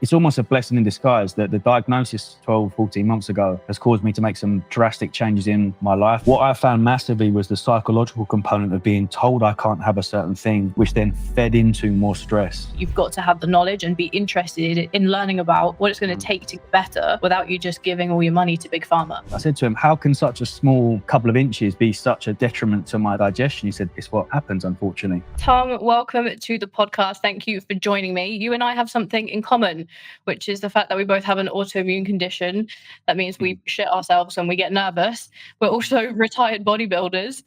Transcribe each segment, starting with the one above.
It's almost a blessing in disguise that the diagnosis 12, 14 months ago has caused me to make some drastic changes in my life. What I found massively was the psychological component of being told I can't have a certain thing, which then fed into more stress. You've got to have the knowledge and be interested in learning about what it's going to take to get better without you just giving all your money to Big Pharma. I said to him, how can such a small couple of inches be such a detriment to my digestion? He said, it's what happens, unfortunately. Tom, welcome to the podcast. Thank you for joining me. You and I have something in common, which is the fact that we both have an autoimmune condition. That means we shit ourselves when we get nervous. We're also retired bodybuilders.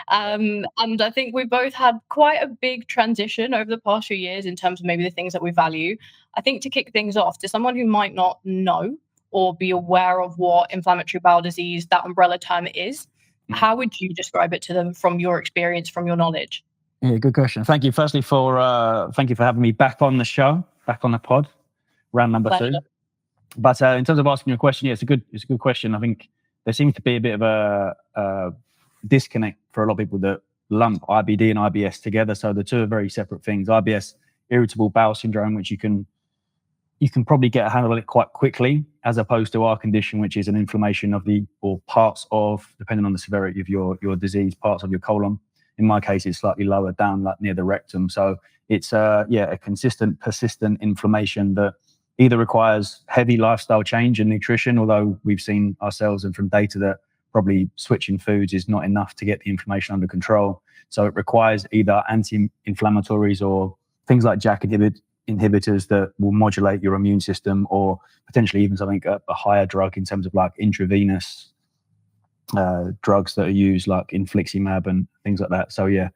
And I think we both had quite a big transition over the past few years in terms of maybe the things that we value. I think to kick things off, to someone who might not know or be aware of what inflammatory bowel disease, that umbrella term is, how would you describe it to them from your experience, from your knowledge? Yeah, good question. Thank you. Firstly, thank you for having me back on the show, back on the pod. Round number Pleasure. 2. But in terms of asking your question, yeah, it's a good question. I think there seems to be a bit of a disconnect for a lot of people that lump IBD and IBS together. So the two are very separate things. IBS, irritable bowel syndrome, which you can probably get a handle on it quite quickly, as opposed to our condition, which is an inflammation of or parts of, depending on the severity of your disease, parts of your colon. In my case, it's slightly lower down, like near the rectum. So it's a consistent, persistent inflammation that either requires heavy lifestyle change and nutrition, although we've seen ourselves and from data that probably switching foods is not enough to get the inflammation under control. So it requires either anti-inflammatories or things like JAK inhibitors that will modulate your immune system, or potentially even something, a higher drug in terms of like intravenous drugs that are used, like infliximab and things like that. So yeah,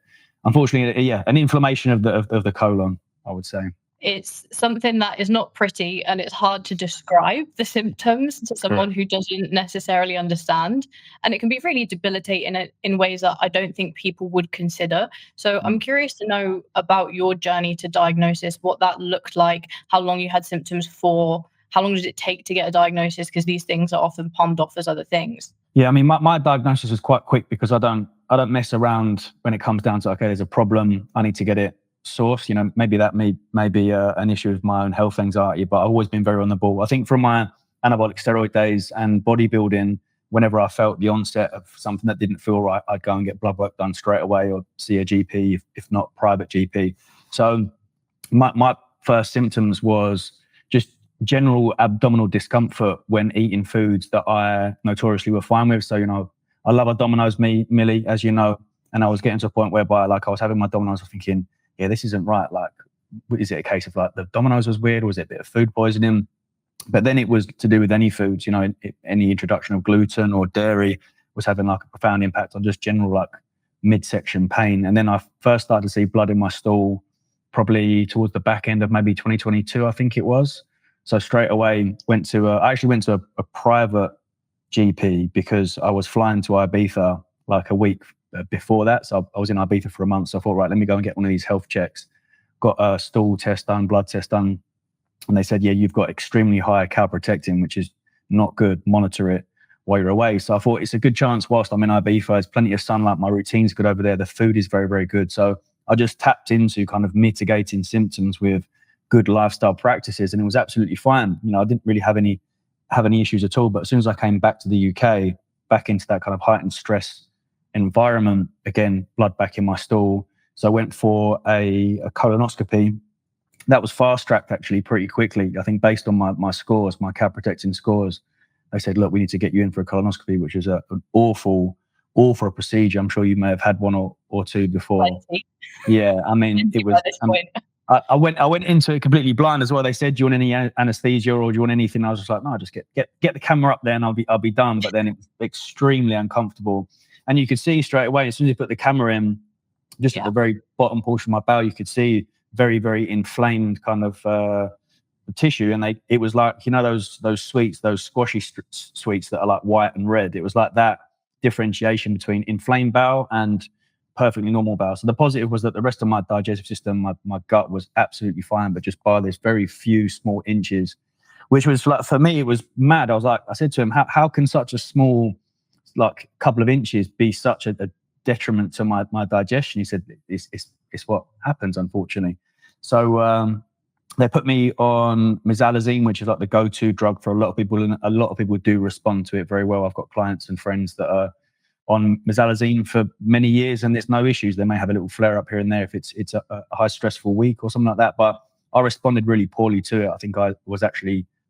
unfortunately, an inflammation of the colon, I would say. It's something that is not pretty, and it's hard to describe the symptoms to someone who doesn't necessarily understand. And it can be really debilitating in ways that I don't think people would consider. So I'm curious to know about your journey to diagnosis, what that looked like, how long you had symptoms for, how long did it take to get a diagnosis? Because these things are often palmed off as other things. Yeah, I mean, my diagnosis was quite quick because I don't mess around when it comes down to, okay, there's a problem, I need to get it source. Maybe that may be an issue with my own health anxiety, but I've always been very on the ball. I think from my anabolic steroid days and bodybuilding, whenever I felt the onset of something that didn't feel right, I'd go and get blood work done straight away or see a GP, if not private GP. So my first symptoms was just general abdominal discomfort when eating foods that I notoriously were fine with. So, I love a Domino's, Millie, as you know, and I was getting to a point whereby like I was having my Domino's thinking, yeah, this isn't right. Like, is it a case of like the Domino's was weird, or was it a bit of food poisoning? But then it was to do with any foods, any introduction of gluten or dairy was having like a profound impact on just general like midsection pain. And then I first started to see blood in my stool probably towards the back end of maybe 2022, I think it was. So straight away I actually went to a private GP because I was flying to Ibiza like a week before that. So I was in Ibiza for a month. So I thought, right, let me go and get one of these health checks. Got a stool test done, blood test done. And they said, yeah, you've got extremely high calprotectin, which is not good. Monitor it while you're away. So I thought it's a good chance whilst I'm in Ibiza, there's plenty of sunlight. My routine's good over there. The food is very, very good. So I just tapped into kind of mitigating symptoms with good lifestyle practices, and it was absolutely fine. I didn't really have any issues at all. But as soon as I came back to the UK, back into that kind of heightened stress environment, again, blood back in my stool. So I went for a colonoscopy. That was fast-tracked actually pretty quickly. I think based on my scores, my calprotectin scores, they said, look, we need to get you in for a colonoscopy, which is an awful procedure. I'm sure you may have had one or two before. Yeah, I mean, it was... I went into it completely blind as well. They said, do you want any anesthesia or do you want anything? I was just like, no, just get the camera up there and I'll be done. But then it was extremely uncomfortable. And you could see straight away, as soon as you put the camera in, just at the very bottom portion of my bowel, you could see very, very inflamed kind of tissue. And it was like, those sweets, those squashy sweets that are like white and red. It was like that differentiation between inflamed bowel and perfectly normal bowel. So the positive was that the rest of my digestive system, my gut was absolutely fine, but just by this very few small inches, which was like, for me, it was mad. I said to him, how can such a small, like couple of inches be such a detriment to my digestion? He said, it's what happens, unfortunately. So They put me on mesalazine, which is like the go-to drug for a lot of people, and a lot of people do respond to it very well. I've got clients and friends that are on mesalazine for many years and there's no issues. They may have a little flare up here and there if it's a high stressful week or something like that, but I responded really poorly to it. I think I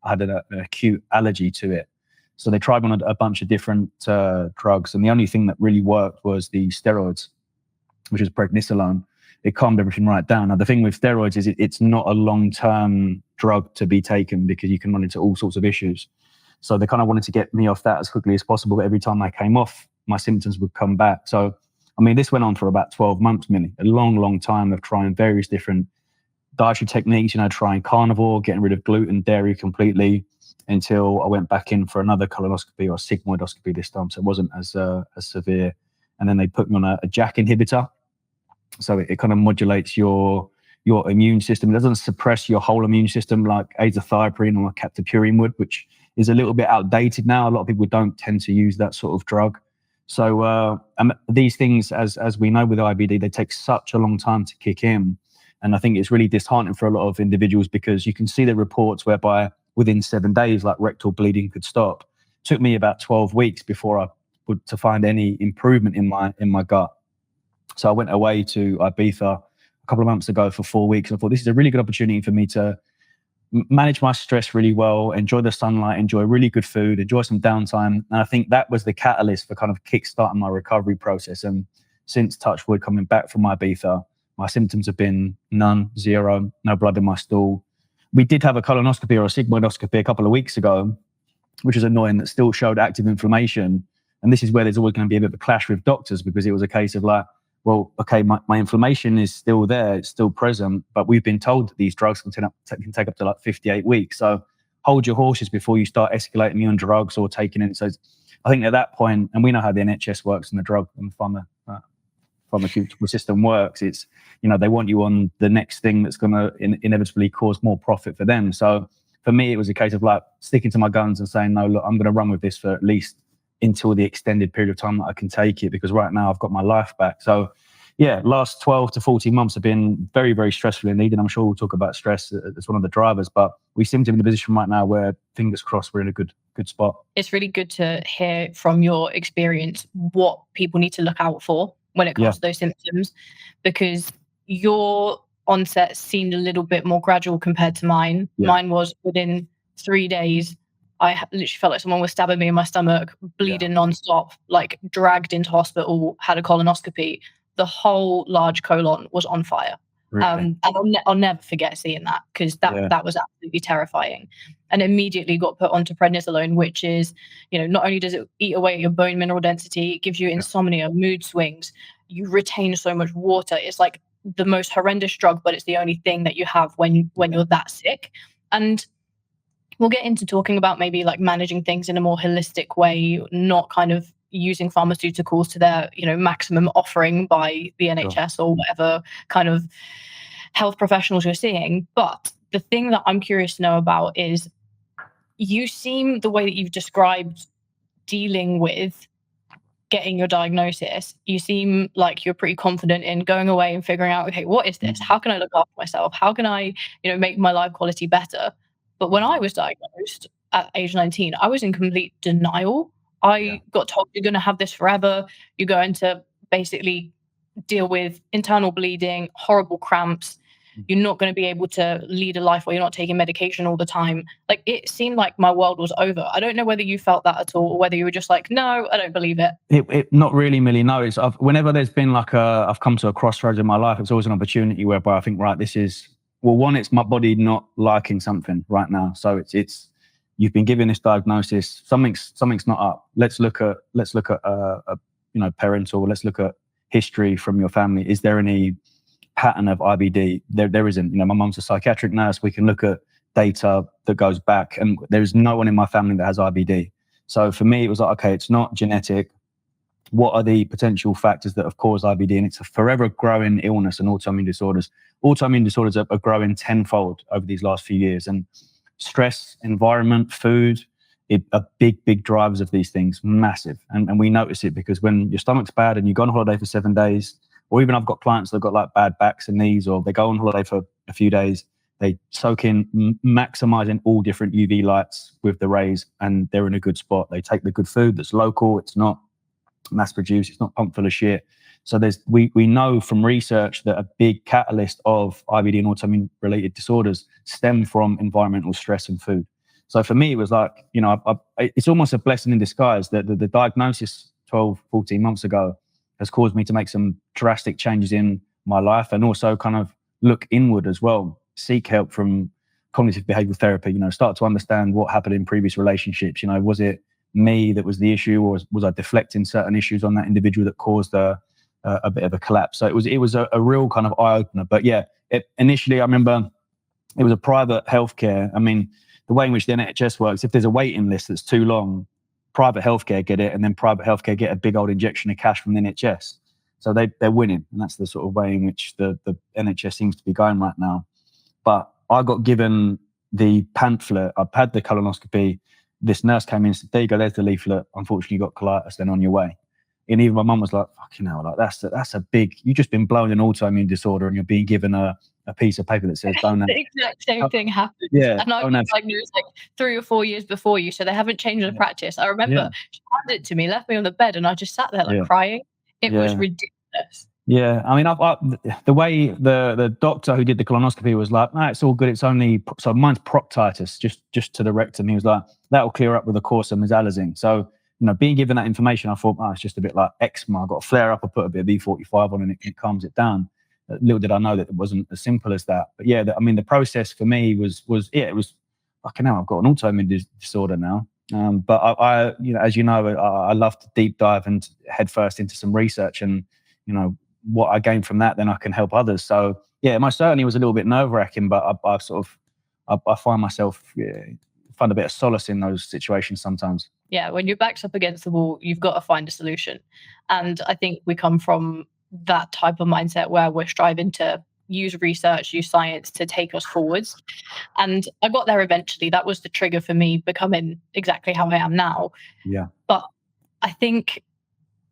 had an acute allergy to it. So they tried on a bunch of different drugs, and the only thing that really worked was the steroids, which is prednisolone. It calmed everything right down. Now, the thing with steroids is it's not a long-term drug to be taken because you can run into all sorts of issues. So they kind of wanted to get me off that as quickly as possible. But every time I came off, my symptoms would come back. So, I mean, this went on for about 12 months, Millie, a long, long time of trying various different dietary techniques, trying carnivore, getting rid of gluten, dairy completely, until I went back in for another colonoscopy or sigmoidoscopy this time. So it wasn't as severe. And then they put me on a JAK inhibitor. So it kind of modulates your immune system. It doesn't suppress your whole immune system like azathioprine or captopril would, which is a little bit outdated now. A lot of people don't tend to use that sort of drug. So these things, as we know with IBD, they take such a long time to kick in. And I think it's really disheartening for a lot of individuals because you can see the reports whereby within 7 days, like rectal bleeding could stop. It took me about 12 weeks before I would to find any improvement in my gut. So I went away to Ibiza a couple of months ago for 4 weeks. And I thought this is a really good opportunity for me to manage my stress really well, enjoy the sunlight, enjoy really good food, enjoy some downtime. And I think that was the catalyst for kind of kickstarting my recovery process. And since, touch wood, coming back from Ibiza, my symptoms have been none, zero, no blood in my stool. We did have a colonoscopy or a sigmoidoscopy a couple of weeks ago, which was annoying, that still showed active inflammation. And this is where there's always going to be a bit of a clash with doctors, because it was a case of like, well, okay, my inflammation is still there, it's still present, but we've been told that these drugs can take up to like 58 weeks. So hold your horses before you start escalating me on drugs or taking it. So I think at that point, and we know how the NHS works and the drug and pharmaceutical system works, it's, they want you on the next thing that's going to inevitably cause more profit for them. So for me, it was a case of like sticking to my guns and saying, no, look, I'm going to run with this for at least until the extended period of time that I can take it, because right now I've got my life back. So yeah, last 12 to 14 months have been very, very stressful indeed. And I'm sure we'll talk about stress as one of the drivers, but we seem to be in a position right now where, fingers crossed, we're in a good spot. It's really good to hear from your experience what people need to look out for when it comes to those symptoms, because your onset seemed a little bit more gradual compared to mine. Yeah. Mine was within 3 days. I literally felt like someone was stabbing me in my stomach, bleeding nonstop, like dragged into hospital, had a colonoscopy. The whole large colon was on fire. Really? And I'll never forget seeing that, because that was absolutely terrifying. And immediately got put onto prednisolone, which is, not only does it eat away at your bone mineral density, it gives you insomnia, mood swings, you retain so much water. It's like the most horrendous drug, but it's the only thing that you have when you're that sick. And we'll get into talking about maybe like managing things in a more holistic way, not kind of using pharmaceuticals to their, maximum offering by the NHS or whatever kind of health professionals you're seeing. But the thing that I'm curious to know about is, you seem, the way that you've described dealing with getting your diagnosis, you seem like you're pretty confident in going away and figuring out, okay, what is this? How can I look after myself? How can I, make my life quality better? But when I was diagnosed at age 19, I was in complete denial. I got told, you're going to have this forever. You're going to basically deal with internal bleeding, horrible cramps. You're not going to be able to lead a life where you're not taking medication all the time. Like, it seemed like my world was over. I don't know whether you felt that at all, or whether you were just like, no, I don't believe it. It not really, Millie. No, it's whenever there's been like I've come to a crossroads in my life, it's always an opportunity whereby I think, right, this is, well, one, it's my body not liking something right now. So it's you've been given this diagnosis, something's not up. Let's look at parental. Let's look at history from your family. Is there any pattern of IBD? There isn't. My mum's a psychiatric nurse. We can look at data that goes back, and there's no one in my family that has IBD. So for me, it was like, okay, it's not genetic. What are the potential factors that have caused IBD? And it's a forever growing illness, and autoimmune disorders. Autoimmune disorders are growing tenfold over these last few years. And stress, environment, food, are big drivers of these things, massive. And we notice it because when your stomach's bad and you go on holiday for 7 days, or even I've got clients that have got like bad backs and knees, or they go on holiday for a few days, They soak in, maximizing all different UV lights with the rays, and they're in a good spot. They take the good food that's local. It's not mass produced. It's not pumped full of shit. So we know from research that a big catalyst of IBD and autoimmune related disorders stem from environmental stress and food. So for me, it was like, it's almost a blessing in disguise that the diagnosis 12, 14 months ago has caused me to make some drastic changes in my life, and also kind of look inward as well, seek help from cognitive behavioral therapy, start to understand what happened in previous relationships. Was it me that was the issue, or was I deflecting certain issues on that individual that caused a bit of a collapse? So it was a real kind of eye opener. But yeah, initially I remember it was a private healthcare. I mean, the way in which the NHS works, if there's a waiting list that's too long, private healthcare get it, and then private healthcare get a big old injection of cash from the NHS. So they're winning, and that's the sort of way in which the NHS seems to be going right now. But I got given the pamphlet. I've had the colonoscopy. This nurse came in and said, there you go, there's the leaflet. Unfortunately, you got colitis, then on your way. And even my mum was like, fucking hell, like that's a big, you've just been blown an autoimmune disorder and you're being given a piece of paper that says don't have. The exact same thing happened. Yeah. And I was diagnosed like 3 or 4 years before you, so they haven't changed the practice. I remember she handed it to me, left me on the bed, and I just sat there like crying. It was ridiculous. Yeah, I mean, the way the doctor who did the colonoscopy was like, no, it's all good. It's only, so mine's proctitis, just to the rectum. He was like, that'll clear up with a course of mesalazine. So, being given that information, I thought, it's just a bit like eczema. I've got a flare up. I put a bit of B45 on and it calms it down. Little did I know that it wasn't as simple as that. But yeah, the process for me was fucking hell, I've got an autoimmune disorder now. But I as you know, I love to deep dive and head first into some research, and what I gain from that, then I can help others. So yeah, most certainly was a little bit nerve wracking, but I find myself find a bit of solace in those situations sometimes. Yeah, when your back's up against the wall, you've got to find a solution. And I think we come from that type of mindset where we're striving to use research, use science to take us forwards. And I got there eventually. That was the trigger for me becoming exactly how I am now. Yeah. But I think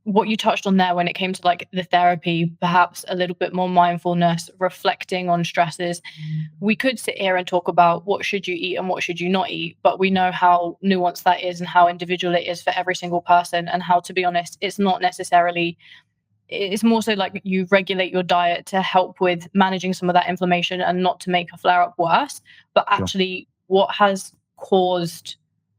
what you touched on there when it came to like the therapy, perhaps a little bit more mindfulness, reflecting on stresses. We could sit here and talk about what should you eat and what should you not eat, but we know how nuanced that is and how individual it is for every single person, and how, to be honest, it's not necessarily, it's more so like you regulate your diet to help with managing some of that inflammation and not to make a flare up worse, but actually what has caused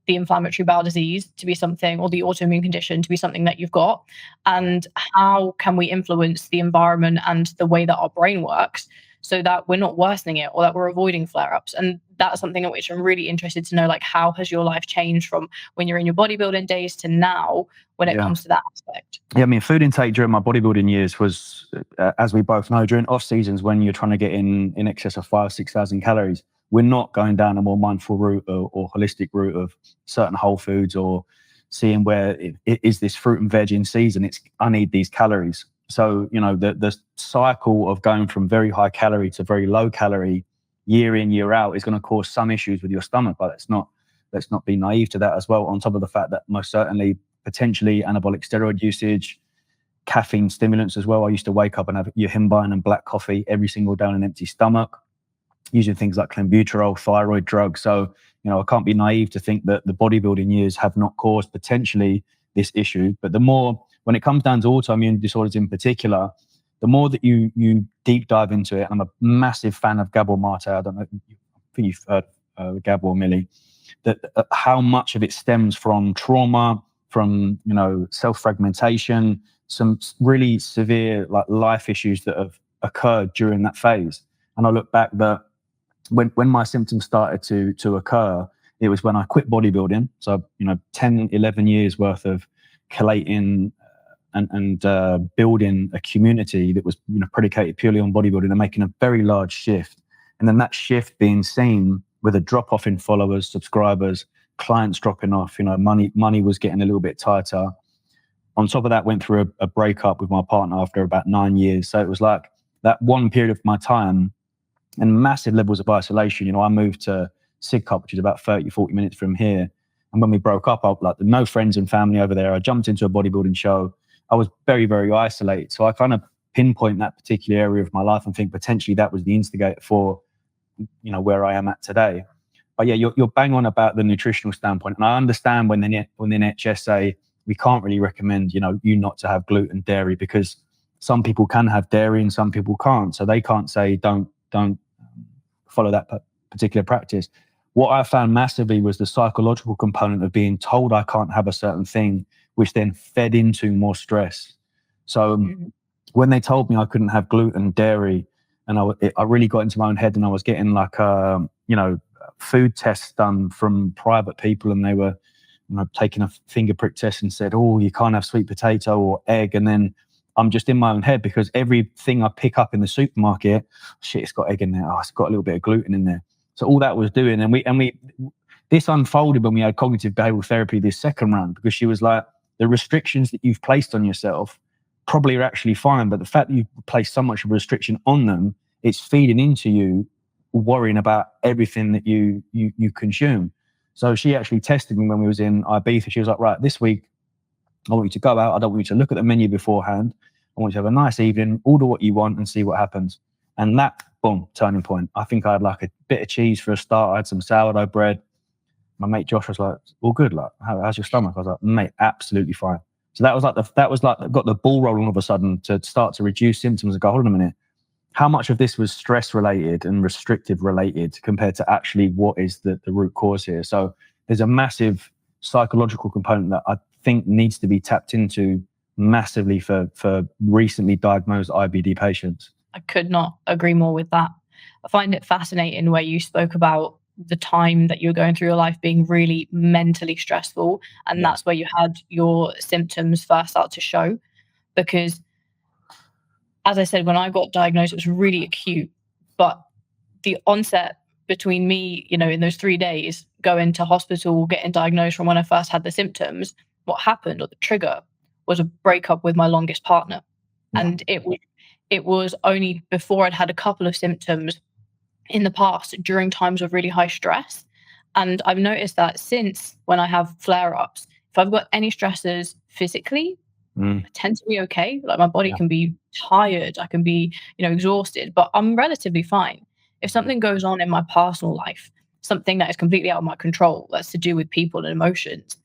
the inflammatory bowel disease to be something, or the autoimmune condition to be something that you've got, and how can we influence the environment and the way that our brain works so that we're not worsening it or that we're avoiding flare-ups. And that's something in which I'm really interested to know, like, how has your life changed from when you're in your bodybuilding days to now when it comes to that aspect? Yeah, I mean, food intake during my bodybuilding years was, as we both know, during off seasons when you're trying to get in excess of 5,000-6,000 calories, we're not going down a more mindful route or holistic route of certain whole foods, or seeing where is this fruit and veg in season. I need these calories. So, the cycle of going from very high calorie to very low calorie year in, year out is going to cause some issues with your stomach. But let's not be naive to that as well. On top of the fact that most certainly potentially anabolic steroid usage, caffeine stimulants as well. I used to wake up and have yohimbine and black coffee every single day on an empty stomach, using things like clenbuterol, thyroid drugs. So, I can't be naive to think that the bodybuilding years have not caused potentially this issue. But the more, when it comes down to autoimmune disorders in particular, the more that you deep dive into it, I'm a massive fan of Gabor Mate. I don't know, I think you've heard Gabor, Millie, that how much of it stems from trauma, from, self-fragmentation, some really severe like life issues that have occurred during that phase. And I look back that when my symptoms started to occur, it was when I quit bodybuilding. So, 10, 11 years worth of collating and building a community that was, predicated purely on bodybuilding, and making a very large shift. And then that shift being seen with a drop off in followers, subscribers, clients dropping off, money was getting a little bit tighter. On top of that, went through a breakup with my partner after about 9 years. So it was like that one period of my time and massive levels of isolation. I moved to Sidcup, which is about 30, 40 minutes from here. And when we broke up, I like no friends and family over there. I jumped into a bodybuilding show. I was very, very isolated. So I kind of pinpoint that particular area of my life and think potentially that was the instigator for where I am at today. But yeah, you're bang on about the nutritional standpoint. And I understand when the NHS say we can't really recommend, you not to have gluten, dairy, because some people can have dairy and some people can't. So they can't say don't follow that particular practice. What I found massively was the psychological component of being told I can't have a certain thing, which then fed into more stress. So when they told me I couldn't have gluten, dairy, and I really got into my own head, and I was getting like, food tests done from private people, and they were taking a finger prick test and said, oh, you can't have sweet potato or egg. And then I'm just in my own head because everything I pick up in the supermarket, shit, it's got egg in there. Oh, it's got a little bit of gluten in there. So all that was doing, and we this unfolded when we had cognitive behavioral therapy this second round, because she was like, the restrictions that you've placed on yourself probably are actually fine, but the fact that you've placed so much of a restriction on them, it's feeding into you worrying about everything that you consume. So she actually tested me when we was in Ibiza. She was like, right, this week I want you to go out. I don't want you to look at the menu beforehand. I want you to have a nice evening, order what you want and see what happens. And that, boom, turning point. I think I had like a bit of cheese for a start. I had some sourdough bread. My mate Josh was like, all good. Like, how's your stomach? I was like, mate, absolutely fine. So that was like got the ball rolling all of a sudden to start to reduce symptoms and go, hold on a minute. How much of this was stress related and restrictive related compared to actually what is the root cause here? So there's a massive psychological component that I think needs to be tapped into massively for recently diagnosed IBD patients. I could not agree more with that. I find it fascinating where you spoke about the time that you were going through your life being really mentally stressful, and that's where you had your symptoms first start to show. Because as I said, when I got diagnosed, it was really acute, but the onset between me, in those 3 days, going to hospital, getting diagnosed from when I first had the symptoms, what happened, or the trigger, was a breakup with my longest partner. And it was only before I'd had a couple of symptoms in the past during times of really high stress. And I've noticed that since, when I have flare-ups, if I've got any stressors physically, I tend to be okay. Like, my body can be tired, I can be, exhausted, but I'm relatively fine. If something goes on in my personal life, something that is completely out of my control, that's to do with people and emotions,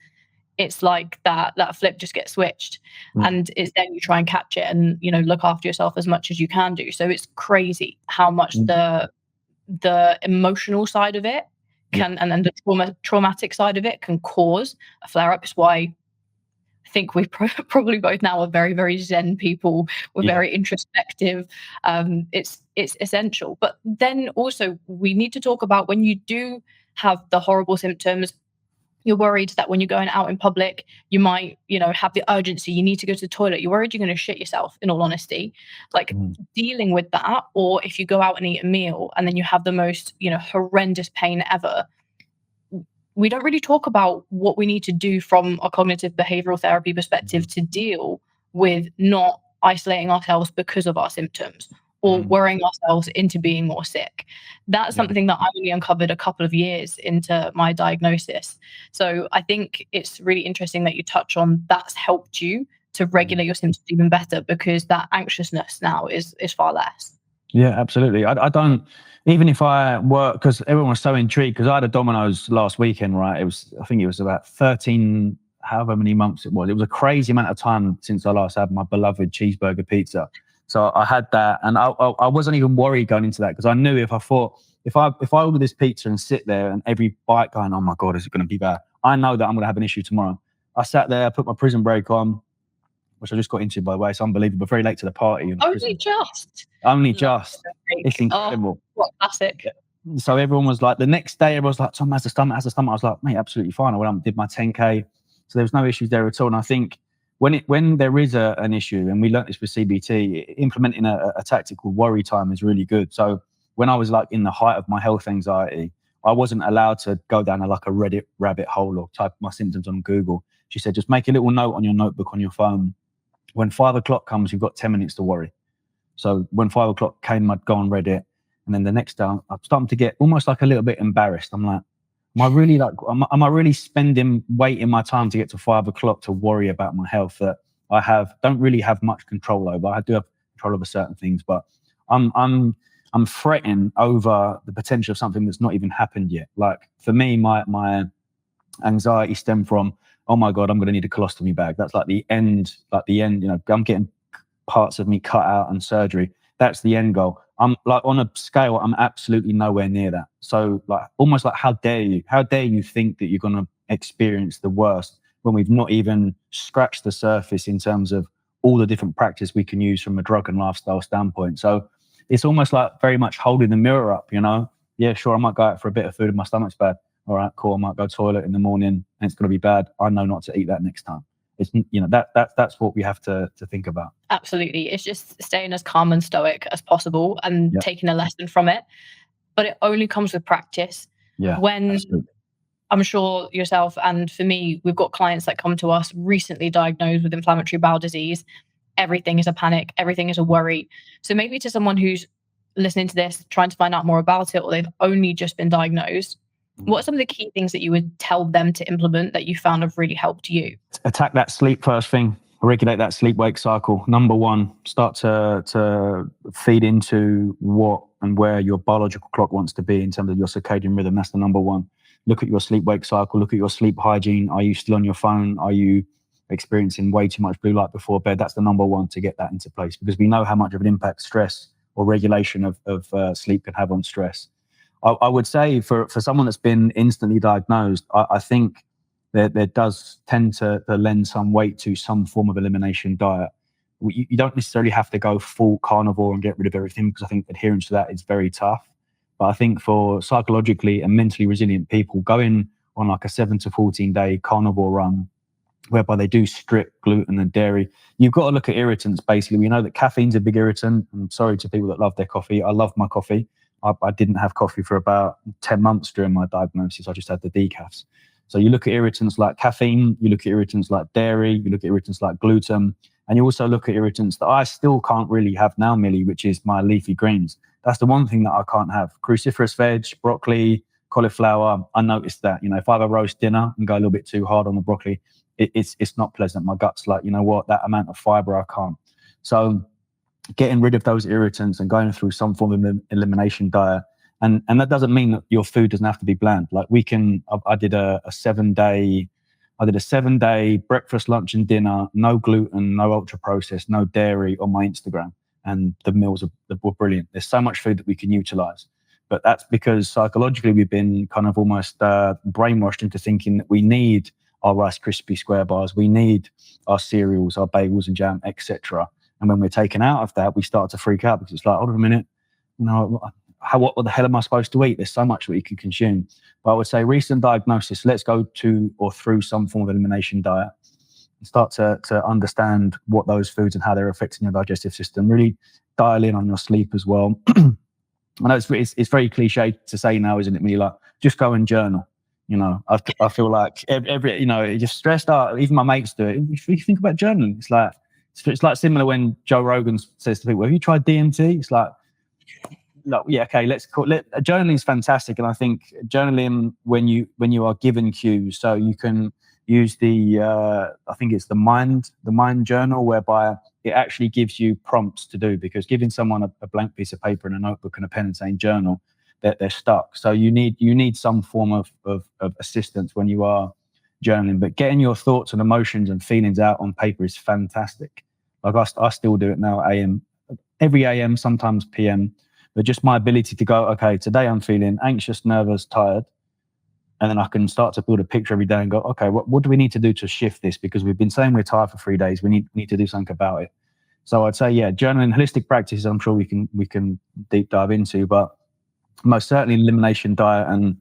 it's like that flip just gets switched. And it's then you try and catch it and, look after yourself as much as you can do. So it's crazy how much the emotional side of it can, and then the traumatic side of it can cause a flare-up. It's why I think we probably both now are very, very Zen people. We're very introspective. It's essential. But then also we need to talk about, when you do have the horrible symptoms, you're worried that when you're going out in public, you might, have the urgency, you need to go to the toilet. You're worried you're going to shit yourself, in all honesty. Like, dealing with that, or if you go out and eat a meal and then you have the most, horrendous pain ever, we don't really talk about what we need to do from a cognitive behavioral therapy perspective to deal with not isolating ourselves because of our symptoms, or worrying ourselves into being more sick. That's something that I only uncovered a couple of years into my diagnosis. So I think it's really interesting that you touch on that's helped you to regulate your symptoms even better, because that anxiousness now is far less. Yeah, absolutely. I don't, even if I work, because everyone was so intrigued, because I had a Domino's last weekend, right? I think it was about 13, however many months it was. It was a crazy amount of time since I last had my beloved cheeseburger pizza. So I had that, and I wasn't even worried going into that, because I knew if I order this pizza and sit there and every bite going, oh my God, is it going to be bad? I know that I'm going to have an issue tomorrow. I sat there, I put my Prison Break on, which I just got into, by the way. It's unbelievable. Very late to the party. Only just. It's incredible. Oh, what classic. So everyone was like, the next day, everyone was like, Tom has the stomach. I was like, mate, absolutely fine. I went up and did my 10K. So there was no issues there at all. And I think when there is an issue, and we learned this with CBT, implementing a tactic called worry time is really good. So when I was like in the height of my health anxiety, I wasn't allowed to go down like a Reddit rabbit hole or type my symptoms on Google. She said, just make a little note on your notebook on your phone. When 5 o'clock comes, you've got 10 minutes to worry. So when 5 o'clock came, I'd go on Reddit. And then the next day, I'm starting to get almost like a little bit embarrassed. I'm like, am I really spending waiting my time to get to 5 o'clock to worry about my health that don't really have much control over? I do have control over certain things, but I'm I'm fretting over the potential of something that's not even happened yet. Like for me, my anxiety stemmed from, oh my God, I'm going to need a colostomy bag. That's like the end, I'm getting parts of me cut out and surgery. That's the end goal. I'm like, on a scale, I'm absolutely nowhere near that. So like, almost like, how dare you think that you're going to experience the worst when we've not even scratched the surface in terms of all the different practice we can use from a drug and lifestyle standpoint. So it's almost like very much holding the mirror up, Yeah, sure, I might go out for a bit of food and my stomach's bad. All right, cool. I might go toilet in the morning and it's going to be bad. I know not to eat that next time. It's, that's what we have to think about. Absolutely. It's just staying as calm and stoic as possible and taking a lesson from it. But it only comes with practice. Yeah. When absolutely. I'm sure yourself and for me, we've got clients that come to us recently diagnosed with inflammatory bowel disease. Everything is a panic. Everything is a worry. So maybe to someone who's listening to this, trying to find out more about it, or they've only just been diagnosed, what are some of the key things that you would tell them to implement that you found have really helped you? Attack that sleep first thing. Regulate that sleep-wake cycle. Number one, start to feed into what and where your biological clock wants to be in terms of your circadian rhythm. That's the number one. Look at your sleep-wake cycle. Look at your sleep hygiene. Are you still on your phone? Are you experiencing way too much blue light before bed? That's the number one, to get that into place, because we know how much of an impact stress or regulation of sleep can have on stress. I would say for someone that's been instantly diagnosed, I think there does tend to lend some weight to some form of elimination diet. You don't necessarily have to go full carnivore and get rid of everything, because I think adherence to that is very tough. But I think for psychologically and mentally resilient people, going on like a 7 to 14 day carnivore run, whereby they do strip gluten and dairy, you've got to look at irritants. Basically, we know that caffeine's a big irritant. I'm sorry to people that love their coffee. I love my coffee. I didn't have coffee for about 10 months during my diagnosis. I just had the decafs. So you look at irritants like caffeine, you look at irritants like dairy, you look at irritants like gluten, and you also look at irritants that I still can't really have now, Millie, which is my leafy greens. That's the one thing that I can't have. Cruciferous veg, broccoli, cauliflower. I noticed that, if I have a roast dinner and go a little bit too hard on the broccoli, it's not pleasant. My gut's like, that amount of fiber I can't. So getting rid of those irritants and going through some form of elimination diet. And that doesn't mean that your food doesn't have to be bland. Like I did a 7-day breakfast, lunch and dinner, no gluten, no ultra processed, no dairy on my Instagram. And the meals were brilliant. There's so much food that we can utilize. But that's because psychologically we've been kind of almost brainwashed into thinking that we need our Rice Krispie square bars, we need our cereals, our bagels and jam, etc. And when we're taken out of that, we start to freak out, because it's like, hold on a minute, what the hell am I supposed to eat? There's so much that you can consume. But I would say recent diagnosis, let's go to or through some form of elimination diet and start to understand what those foods and how they're affecting your digestive system. Really dial in on your sleep as well. I know it's very cliche to say now, isn't it? When you're like, just go and journal. I feel like every you're just stressed out. Even my mates do it. If you think about journaling, it's like similar when Joe Rogan says to people, have you tried DMT? It's like, no, yeah, okay, journaling is fantastic. And I think journaling, when you are given cues, so you can use I think it's the mind journal, whereby it actually gives you prompts to do, because giving someone a blank piece of paper and a notebook and a pen and saying journal, they're stuck. So you need some form of assistance when you are journaling. But getting your thoughts and emotions and feelings out on paper is fantastic. Like I still do it now, every AM, sometimes PM. But just my ability to go, okay, today I'm feeling anxious, nervous, tired. And then I can start to build a picture every day and go, okay, what do we need to do to shift this? Because we've been saying we're tired for 3 days. We need to do something about it. So I'd say, yeah, journaling, holistic practices, I'm sure we can deep dive into, but most certainly elimination diet. And,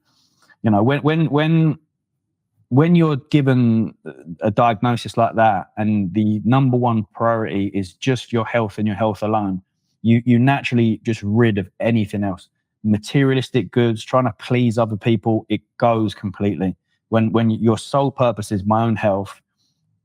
when you're given a diagnosis like that, and the number one priority is just your health and your health alone, you naturally just rid of anything else. Materialistic goods, trying to please other people, it goes completely. When your sole purpose is my own health,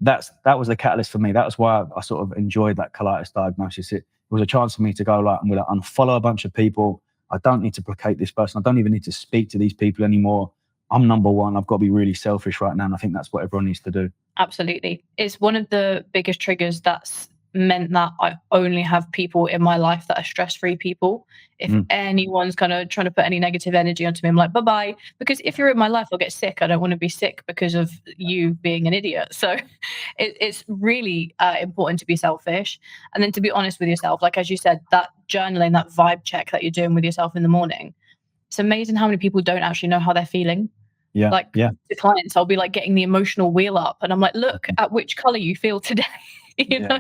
that was the catalyst for me. That was why I sort of enjoyed that colitis diagnosis. It was a chance for me to go, like, I'm going to unfollow a bunch of people. I don't need to placate this person. I don't even need to speak to these people anymore. I'm number one. I've got to be really selfish right now. And I think that's what everyone needs to do. Absolutely. It's one of the biggest triggers that's meant that I only have people in my life that are stress-free people. If anyone's kind of trying to put any negative energy onto me, I'm like, bye-bye. Because if you're in my life, I'll get sick. I don't want to be sick because of you being an idiot. So it's really important to be selfish. And then to be honest with yourself, like, as you said, that journaling, that vibe check that you're doing with yourself in the morning, it's amazing how many people don't actually know how they're feeling. Yeah. Like yeah. to clients, I'll be like getting the emotional wheel up and I'm like, look at which color you feel today, you know,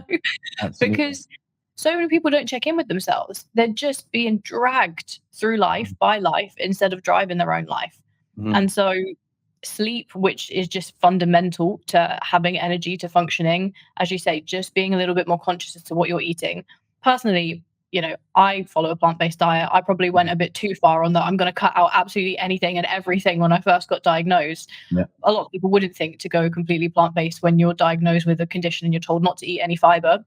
Absolutely. because so many people don't check in with themselves. They're just being dragged through life by life instead of driving their own life. And so sleep, which is just fundamental to having energy, to functioning, as you say, just being a little bit more conscious as to what you're eating. Personally, you know, I follow a plant-based diet. I probably went a bit too far on that. I'm going to cut out absolutely anything and everything when I first got diagnosed. A lot of people wouldn't think to go completely plant-based when you're diagnosed with a condition and you're told not to eat any fiber.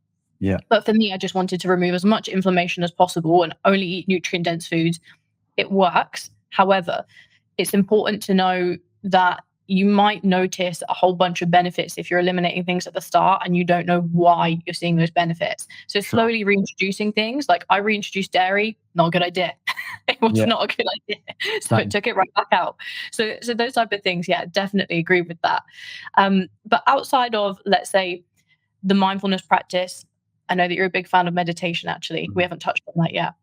But for me, I just wanted to remove as much inflammation as possible and only eat nutrient-dense foods. It works. However, it's important to know that you might notice a whole bunch of benefits if you're eliminating things at the start and you don't know why you're seeing those benefits. So slowly reintroducing things, like I reintroduced dairy, not a good idea. It was not a good idea. So I took it right back out. So those type of things, definitely agree with that. But outside of, let's say, the mindfulness practice, I know that you're a big fan of meditation, actually. We haven't touched on that yet.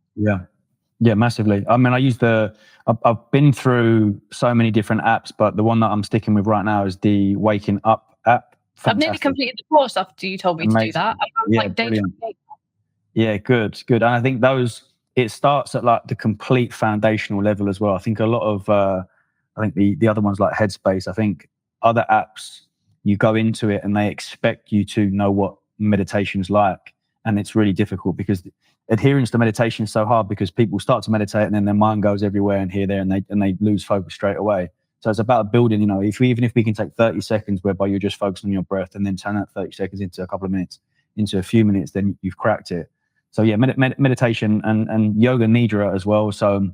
Yeah, massively. I mean, I've been through so many different apps, but the one that I'm sticking with right now is the Waking Up app. Fantastic. I've nearly completed the course after you told me to do that. I'm day 28. Yeah, good. And I think it starts at like the complete foundational level as well. I think a lot of, I think the other ones like Headspace, I think other apps, you go into it and they expect you to know what meditation's like. And it's really difficult because adherence to meditation is so hard because people start to meditate and then their mind goes everywhere and here, there, and they lose focus straight away. So it's about building, you know, even if we can take 30 seconds whereby you're just focusing on your breath and then turn that 30 seconds into a couple of minutes, into a few minutes, then you've cracked it. So yeah, meditation and yoga nidra as well. So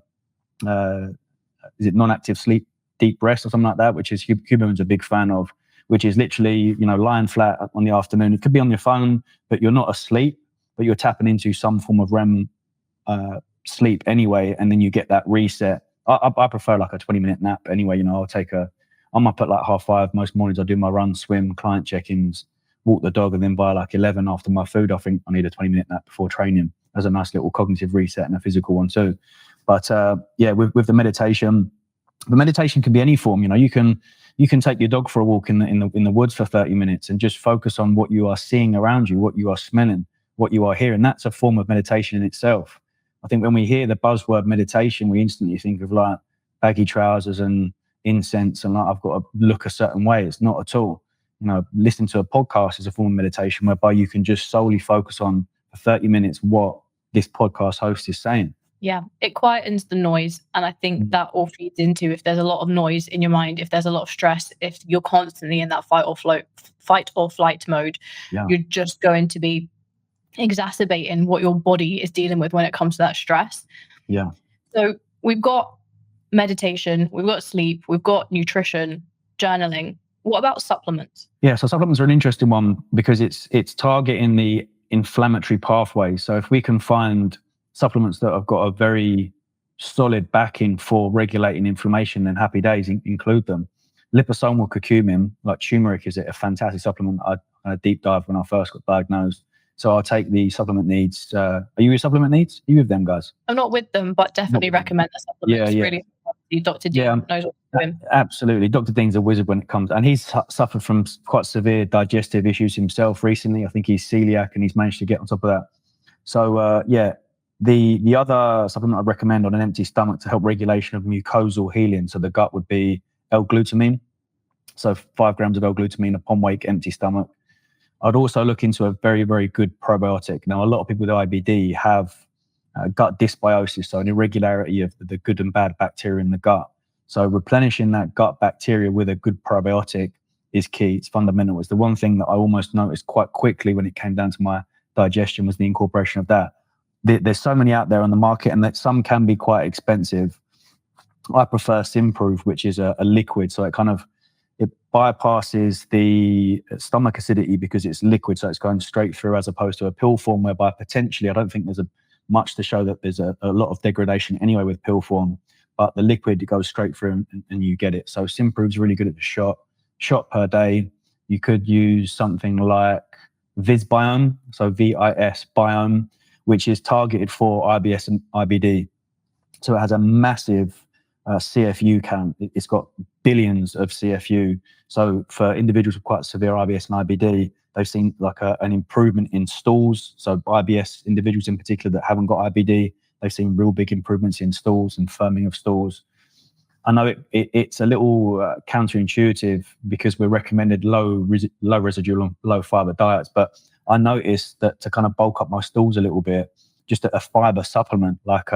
is it non-active sleep, deep rest or something like that, which is Huberman's a big fan of, which is literally, you know, lying flat on the afternoon. It could be on your phone, but you're not asleep, but you're tapping into some form of REM sleep anyway, and then you get that reset. I prefer like a 20-minute nap anyway. You know, I'm up at like 5:30 most mornings. I do my run, swim, client check-ins, walk the dog, and then by like 11 after my food, I think I need a 20-minute nap before training as a nice little cognitive reset and a physical one too. But with the meditation can be any form. You know, you can take your dog for a walk in the woods for 30 minutes and just focus on what you are seeing around you, what you are smelling, what you are hearing. That's a form of meditation in itself. I think when we hear the buzzword meditation, we instantly think of like baggy trousers and incense and like I've got to look a certain way. It's not at all. You know, listening to a podcast is a form of meditation whereby you can just solely focus on for 30 minutes what this podcast host is saying. Yeah, it quietens the noise. And I think that all feeds into, if there's a lot of noise in your mind, if there's a lot of stress, if you're constantly in that fight or flight mode, you're just going to be exacerbating what your body is dealing with when it comes to that stress. Yeah. So we've got meditation, we've got sleep, we've got nutrition, journaling. What about supplements? Yeah, so supplements are an interesting one because it's targeting the inflammatory pathway. So if we can find supplements that have got a very solid backing for regulating inflammation, then happy days, include them. Liposomal curcumin, like turmeric, is a fantastic supplement. I had a deep dive when I first got diagnosed. So I'll take the supplement needs. Are you with supplement needs? Are you with them, guys? I'm not with them, but definitely recommend the supplements. Really, Dr. Dean knows what to do. Absolutely. Dr. Dean's a wizard when it comes, and he's suffered from quite severe digestive issues himself recently. I think he's celiac and he's managed to get on top of that. So the other supplement I'd recommend on an empty stomach to help regulation of mucosal healing, so the gut, would be L-glutamine. So 5 grams of L-glutamine upon wake, empty stomach. I'd also look into a very, very good probiotic. Now, a lot of people with IBD have gut dysbiosis, so an irregularity of the good and bad bacteria in the gut. So replenishing that gut bacteria with a good probiotic is key. It's fundamental. It's the one thing that I almost noticed quite quickly when it came down to my digestion, was the incorporation of that. There's so many out there on the market, and that some can be quite expensive. I prefer Simprove, which is a liquid, so it kind of it bypasses the stomach acidity because it's liquid, so it's going straight through, as opposed to a pill form whereby potentially, I don't think there's much to show that there's a lot of degradation anyway with pill form, but the liquid, it goes straight through and you get it. So Simprove's really good at the shot per day. You could use something like Visbiome, so VIS Biome, which is targeted for IBS and IBD. So it has a massive CFU count. It's got billions of CFU. So for individuals with quite severe IBS and IBD, they've seen like an improvement in stools. So IBS individuals in particular that haven't got IBD, they've seen real big improvements in stools and firming of stools. I know it's a little counterintuitive because we're recommended low residual and low fiber diets, but I noticed that to kind of bulk up my stools a little bit, just a fiber supplement, like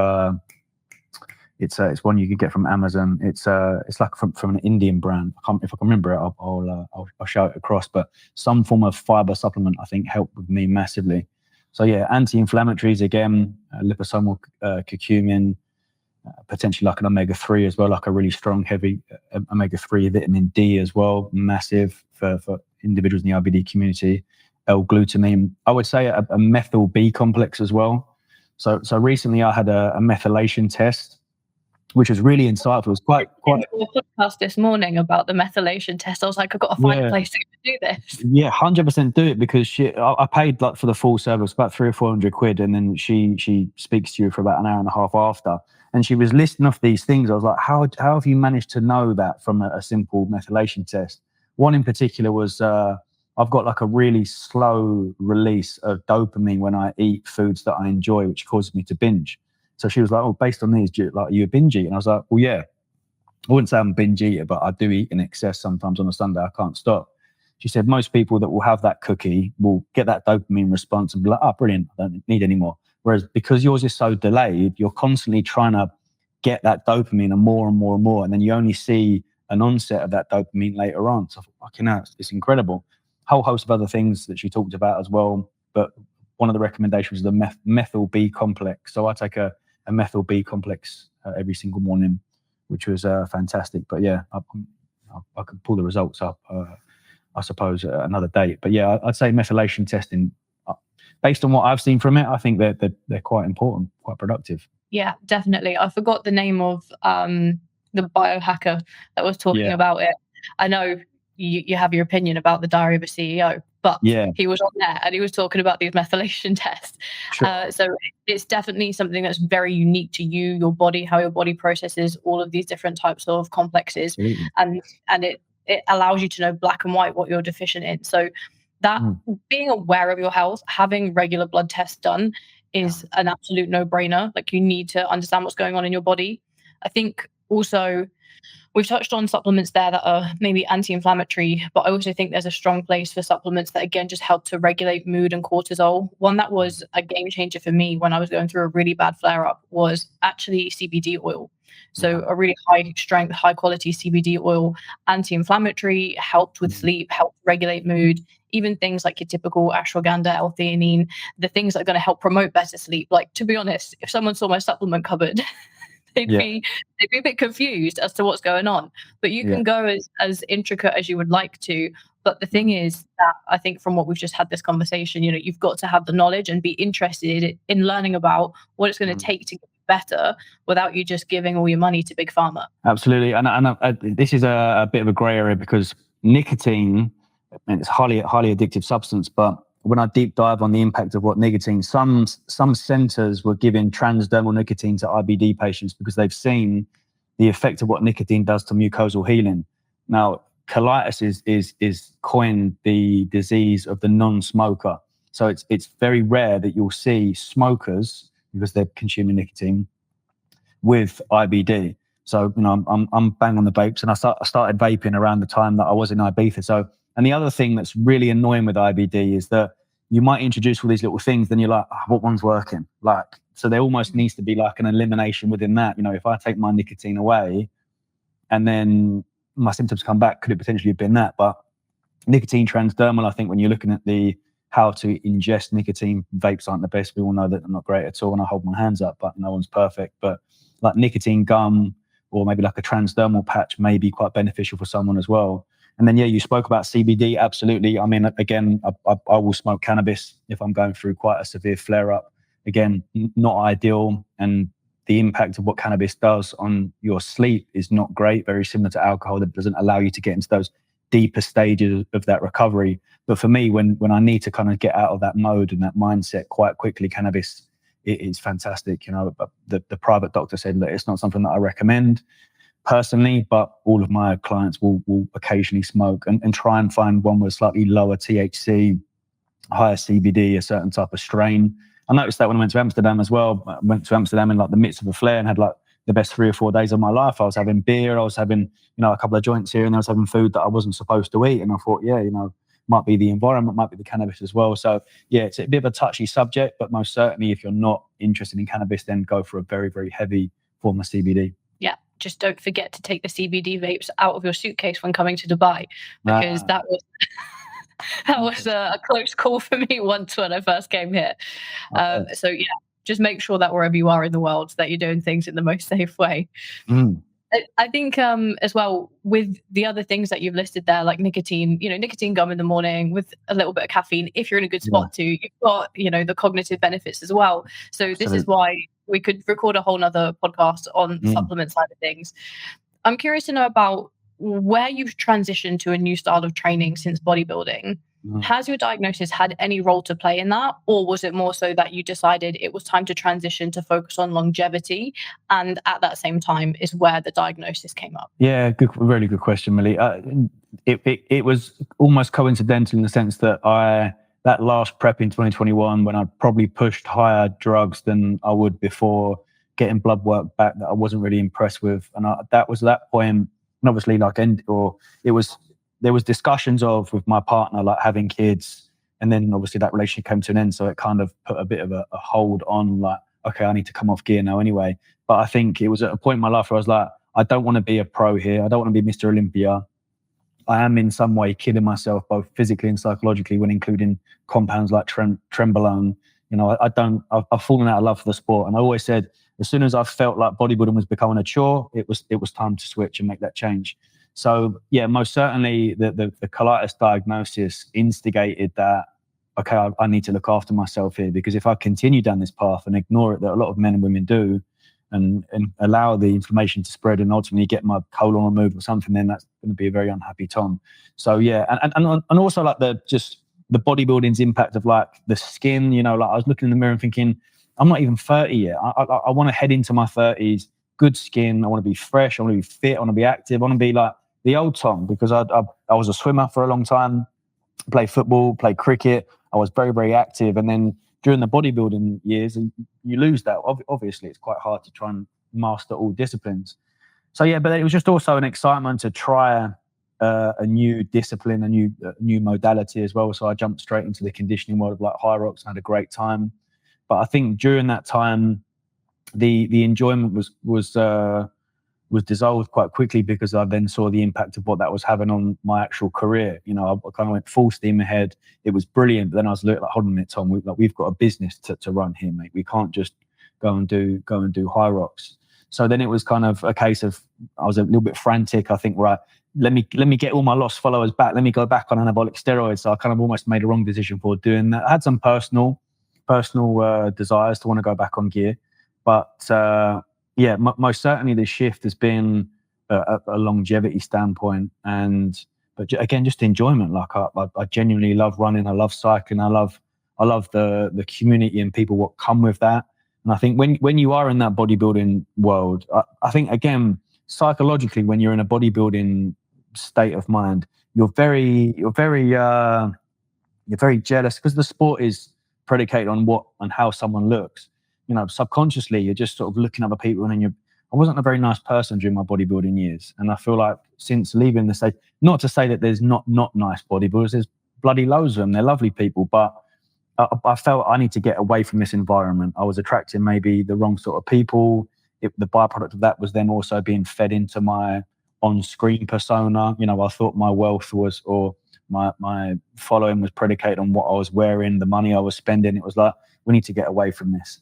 it's one you can get from Amazon. It's like from an Indian brand. If I can remember it, I'll show it across. But some form of fiber supplement, I think, helped with me massively. So yeah, anti-inflammatories again, liposomal curcumin, potentially like an omega-3 as well, like a really strong, heavy omega-3, vitamin D as well, massive for individuals in the IBD community. L-glutamine. I would say a methyl B complex as well. So recently I had a methylation test, which was really insightful. It was quite a podcast this morning about the methylation test. I was like, I've got to find a place to do this. Yeah, 100% do it, because I paid like for the full service about 300 or 400 quid, and then she speaks to you for about an hour and a half after, and she was listing off these things. I was like, how have you managed to know that from a simple methylation test? One in particular was I've got like a really slow release of dopamine when I eat foods that I enjoy, which causes me to binge. So she was like, oh, based on these, are you a binge eater? And I was like, well, yeah. I wouldn't say I'm a binge eater, but I do eat in excess sometimes on a Sunday. I can't stop. She said most people that will have that cookie will get that dopamine response and be like, oh, brilliant, I don't need any more. Whereas because yours is so delayed, you're constantly trying to get that dopamine and more and more and more. And then you only see an onset of that dopamine later on. So I thought, fucking hell, it's incredible. Whole host of other things that she talked about as well. But one of the recommendations was the methyl B complex. So I take a methyl B complex every single morning, which was fantastic. But yeah, I could pull the results up, I suppose, at another date. But yeah, I'd say methylation testing, based on what I've seen from it, I think they're quite important, quite productive. Yeah, definitely. I forgot the name of the biohacker that was talking about it. I know you have your opinion about the Diary of a CEO, but he was on there and he was talking about these methylation tests. Sure. So it's definitely something that's very unique to you, your body, how your body processes all of these different types of complexes. And it allows you to know black and white what you're deficient in. So that being aware of your health, having regular blood tests done is an absolute no-brainer. Like, you need to understand what's going on in your body. I think also we've touched on supplements there that are maybe anti-inflammatory, but I also think there's a strong place for supplements that, again, just help to regulate mood and cortisol. One that was a game changer for me when I was going through a really bad flare-up was actually CBD oil. So a really high strength, high quality CBD oil, anti-inflammatory, helped with sleep, helped regulate mood, even things like your typical ashwagandha, L-theanine, the things that are going to help promote better sleep. Like, to be honest, if someone saw my supplement cupboard, they'd be a bit confused as to what's going on. But you can go as intricate as you would like to. But the thing is that I think from what we've just had this conversation, you've got to have the knowledge and be interested in learning about what it's going to take to get better without you just giving all your money to Big Pharma. Absolutely. And this is a bit of a grey area, because nicotine, and it's highly addictive substance, but when I deep dive on the impact of what nicotine, some centers were giving transdermal nicotine to IBD patients because they've seen the effect of what nicotine does to mucosal healing. Now, colitis is coined the disease of the non-smoker. So it's very rare that you'll see smokers, because they're consuming nicotine, with IBD. So I'm bang on the vapes, and I started vaping around the time that I was in Ibiza. So, and the other thing that's really annoying with IBD is that you might introduce all these little things, then you're like, oh, what one's working? Like, so there almost needs to be like an elimination within that. If I take my nicotine away and then my symptoms come back, could it potentially have been that? But nicotine transdermal, I think when you're looking at how to ingest nicotine, vapes aren't the best. We all know that they're not great at all, and I hold my hands up, but no one's perfect. But like nicotine gum or maybe like a transdermal patch may be quite beneficial for someone as well. And then, yeah, you spoke about CBD. Absolutely. I mean, again, I will smoke cannabis if I'm going through quite a severe flare up. Again, not ideal. And the impact of what cannabis does on your sleep is not great. Very similar to alcohol, that doesn't allow you to get into those deeper stages of that recovery. But for me, when I need to kind of get out of that mode and that mindset quite quickly, cannabis, it is fantastic. You know, the private doctor said, look, it's not something that I recommend personally, but all of my clients will occasionally smoke and try and find one with slightly lower THC, higher CBD, a certain type of strain. I noticed that when I went to Amsterdam as well. I went to Amsterdam in like the midst of a flare and had like the best 3 or 4 days of my life. I was having beer, I was having, you know, a couple of joints here, and I was having food that I wasn't supposed to eat. And I thought, yeah, you know, might be the environment, might be the cannabis as well. So yeah, it's a bit of a touchy subject, but most certainly if you're not interested in cannabis, then go for a very, very heavy form of CBD. Yeah, just don't forget to take the CBD vapes out of your suitcase when coming to Dubai, because that was a close call for me once when I first came here. So yeah, just make sure that wherever you are in the world, that you're doing things in the most safe way. I think as well, with the other things that you've listed there, like nicotine, you know, nicotine gum in the morning with a little bit of caffeine, if you're in a good spot too, you've got, you know, the cognitive benefits as well. So this is why we could record a whole nother podcast on the supplement side of things. I'm curious to know about where you've transitioned to a new style of training since bodybuilding. Has your diagnosis had any role to play in that? Or was it more so that you decided it was time to transition to focus on longevity, and at that same time is where the diagnosis came up? Yeah, really good question, Millie. It was almost coincidental in the sense that that last prep in 2021, when I probably pushed higher drugs than I would before, getting blood work back that I wasn't really impressed with. And that was that point, and obviously there was discussions with my partner, like having kids, and then obviously that relationship came to an end. So it kind of put a bit of a hold on, like, okay, I need to come off gear now anyway. But I think it was at a point in my life where I was like, I don't want to be a pro here. I don't want to be Mr. Olympia. I am in some way killing myself, both physically and psychologically, when including compounds like trenbolone. You know, I've fallen out of love for the sport. And I always said, as soon as I felt like bodybuilding was becoming a chore, it was time to switch and make that change. So yeah, most certainly the colitis diagnosis instigated that, okay, I need to look after myself here, because if I continue down this path and ignore it, that a lot of men and women do, and allow the inflammation to spread and ultimately get my colon removed or something, then that's going to be a very unhappy Tom. So yeah, and also like the bodybuilding's impact of like the skin, you know, like I was looking in the mirror and thinking, I'm not even 30 yet. I want to head into my 30s, good skin. I want to be fresh. I want to be fit. I want to be active. I want to be like the old Tom, because I was a swimmer for a long time, played football, played cricket. I was very, very active. And then during the bodybuilding years, you lose that. Obviously, it's quite hard to try and master all disciplines. So yeah, but it was just also an excitement to try a new discipline, a new modality as well. So I jumped straight into the conditioning world of like high rocks and had a great time. But I think during that time, the enjoyment was dissolved quite quickly, because I then saw the impact of what that was having on my actual career. You know, I kind of went full steam ahead. It was brilliant. But then I was like, hold on a minute, Tom, we've got a business to run here, mate. We can't just go and do high rocks. So then it was kind of a case of, I was a little bit frantic. I think, right, let me get all my lost followers back. Let me go back on anabolic steroids. So I kind of almost made a wrong decision for doing that. I had some personal desires to want to go back on gear, but yeah, most certainly the shift has been a longevity standpoint, but again, just enjoyment. Like I genuinely love running. I love cycling. I love the community and people what come with that. And I think when you are in that bodybuilding world, I think again psychologically, when you're in a bodybuilding state of mind, you're very jealous, because the sport is predicated on what and how someone looks. You know, subconsciously, you're just sort of looking at other people, and I wasn't a very nice person during my bodybuilding years. And I feel like since leaving the state, not to say that there's not nice bodybuilders, there's bloody loads of them. They're lovely people, but I felt I need to get away from this environment. I was attracting maybe the wrong sort of people. The byproduct of that was then also being fed into my on-screen persona. You know, I thought my wealth was, or my following was predicated on what I was wearing, the money I was spending. It was like, we need to get away from this.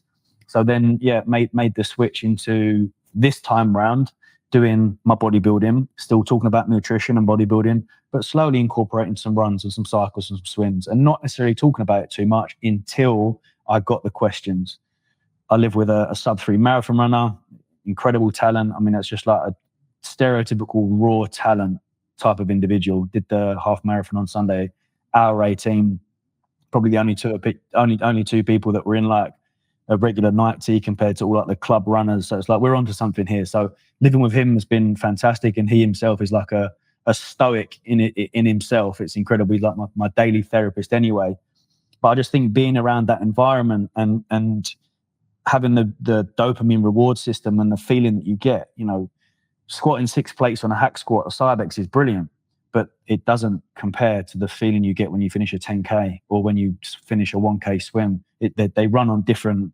So then, yeah, made the switch into this time round. doing my bodybuilding, still talking about nutrition and bodybuilding, but slowly incorporating some runs and some cycles and some swims, and not necessarily talking about it too much until I got the questions. I live with a sub-3 marathon runner, incredible talent. I mean, that's just like a stereotypical raw talent type of individual. Did the half marathon on Sunday, hour 18, probably the only two people that were in like a regular night tee compared to all like the club runners. So it's like we're onto something here. So living with him has been fantastic, and he himself is like a stoic in himself. It's incredible. He's like my daily therapist anyway. But I just think being around that environment and having the dopamine reward system and the feeling that you get, you know, squatting 6 plates on a hack squat or Cybex is brilliant, but it doesn't compare to the feeling you get when you finish a 10K or when you finish a 1K swim. They run on different